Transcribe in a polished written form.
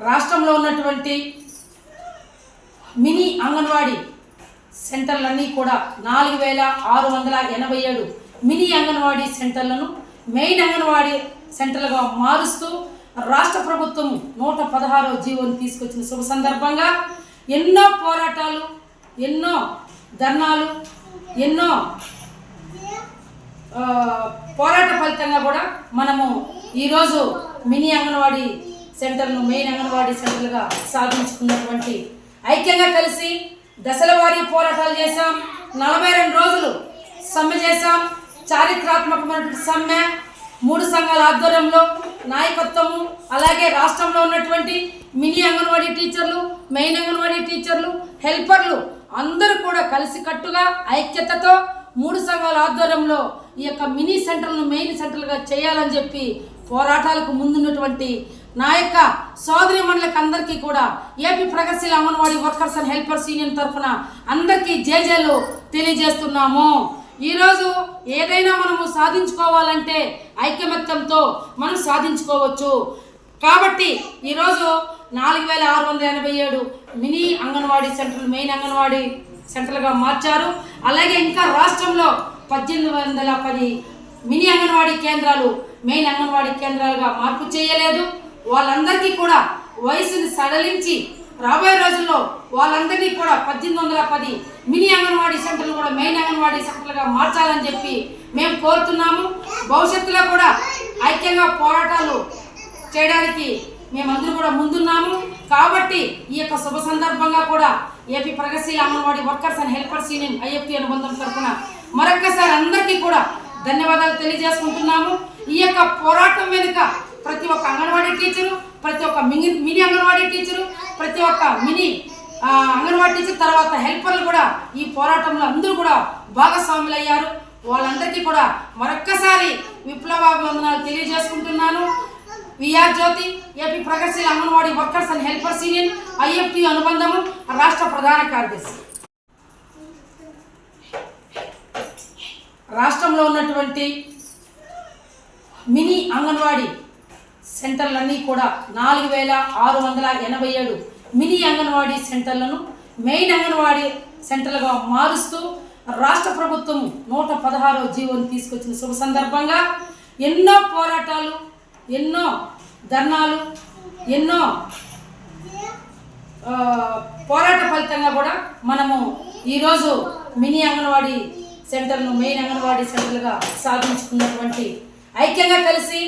రాష్ట్రంలో ఉన్నటువంటి మినీ అంగన్వాడీ సెంటర్లన్నీ కూడా 4687 మినీ అంగన్వాడీ సెంటర్లను మెయిన్ అంగన్వాడీ సెంటర్లుగా మారుస్తూ రాష్ట్ర ప్రభుత్వం 116వ జీవోని తీసుకొచ్చిన శుభ సందర్భంగా ఎన్నో పోరాటాలు, ఎన్నో ధర్నాలు, ఎన్నో పోరాట ఫలితంగా కూడా మనము ఈరోజు మినీ అంగన్వాడీ సెంటర్ను మెయిన్ అంగన్వాడీ సెంటర్లుగా సాధించుకున్నటువంటి ఐక్యంగా కలిసి దశల వారీ పోరాటాలు చేశాం. 42 రోజులు సమ్మె చేశాం. చారిత్రాత్మకమైనటువంటి సమ్మె 3 సంఘాల ఆధ్వర్యంలో నాయకత్వము, అలాగే రాష్ట్రంలో ఉన్నటువంటి మినీ అంగన్వాడీ టీచర్లు, మెయిన్ అంగన్వాడీ టీచర్లు, హెల్పర్లు అందరూ కూడా కలిసికట్టుగా ఐక్యతతో 3 సంఘాల ఆధ్వర్యంలో ఈ యొక్క మినీ సెంటర్లను మెయిన్ సెంటర్లుగా చేయాలని చెప్పి పోరాటాలకు ముందున్నటువంటి నా యొక్క సోదరి మండలికి అందరికీ కూడా ఏపీ ప్రగతిశీల anganwadi workers and helpers union తరఫున అందరికీ జేజేలు తెలియజేస్తున్నాము. ఈరోజు ఏదైనా మనము సాధించుకోవాలంటే ఐకమత్యంతో మనం సాధించుకోవచ్చు. కాబట్టి ఈరోజు 4687 మినీ అంగన్వాడీ సెంటర్లు మెయిన్ అంగన్వాడీ సెంటర్లుగా మార్చారు. అలాగే ఇంకా రాష్ట్రంలో 1810 మినీ అంగన్వాడీ కేంద్రాలు మెయిన్ అంగన్వాడీ కేంద్రాలుగా మార్పు చేయలేదు. వాళ్ళందరికీ కూడా వయసుని సడలించి రాబోయే రోజుల్లో వాళ్ళందరినీ కూడా 1810 మినీ అంగన్వాడీ సెంటర్లు కూడా మెయిన్ అంగన్వాడీ సెంటర్లుగా మార్చాలని చెప్పి మేము కోరుతున్నాము. భవిష్యత్తులో కూడా ఐక్యంగా పోరాటాలు చేయడానికి మేమందరూ కూడా ముందున్నాము. కాబట్టి ఈ యొక్క శుభ సందర్భంగా కూడా ఏపీ ప్రగతిశీల anganwadi workers and helpers union IFT అనుబంధం తరఫున మరొక్కసారి అందరికీ కూడా ధన్యవాదాలు తెలియజేసుకుంటున్నాము. ఈ యొక్క పోరాటం వెనుక ప్రతి ఒక్క అంగన్వాడీ టీచరు, ప్రతి ఒక్క మినీ అంగన్వాడీ టీచరు, ప్రతి ఒక్క మినీ అంగన్వాడీ టీచర్, తర్వాత హెల్పర్లు కూడా ఈ పోరాటంలో అందరూ కూడా భాగస్వాములు అయ్యారు. వాళ్ళందరికీ కూడా మరొక్కసారి విప్లవాభివందనాలు తెలియజేసుకుంటున్నాను. విఆర్ జ్యోతి, ఏపీ ప్రగతిశీల anganwadi workers and helpers union IFT అనుబంధము రాష్ట్ర ప్రధాన కార్యదర్శి. రాష్ట్రంలో ఉన్నటువంటి మినీ అంగన్వాడీ సెంటర్లన్నీ కూడా 4687 మినీ అంగన్వాడీ సెంటర్లను మెయిన్ అంగన్వాడీ సెంటర్లుగా మారుస్తూ రాష్ట్ర ప్రభుత్వం 116వ జీవోని తీసుకొచ్చిన శుభ సందర్భంగా ఎన్నో పోరాటాలు, ఎన్నో ధర్నాలు, ఎన్నో పోరాట ఫలితంగా కూడా మనము ఈరోజు మినీ అంగన్వాడీ సెంటర్ను మెయిన్ అంగన్వాడీ సెంటర్లుగా సాధించుకున్నటువంటి ఐక్యంగా కలిసి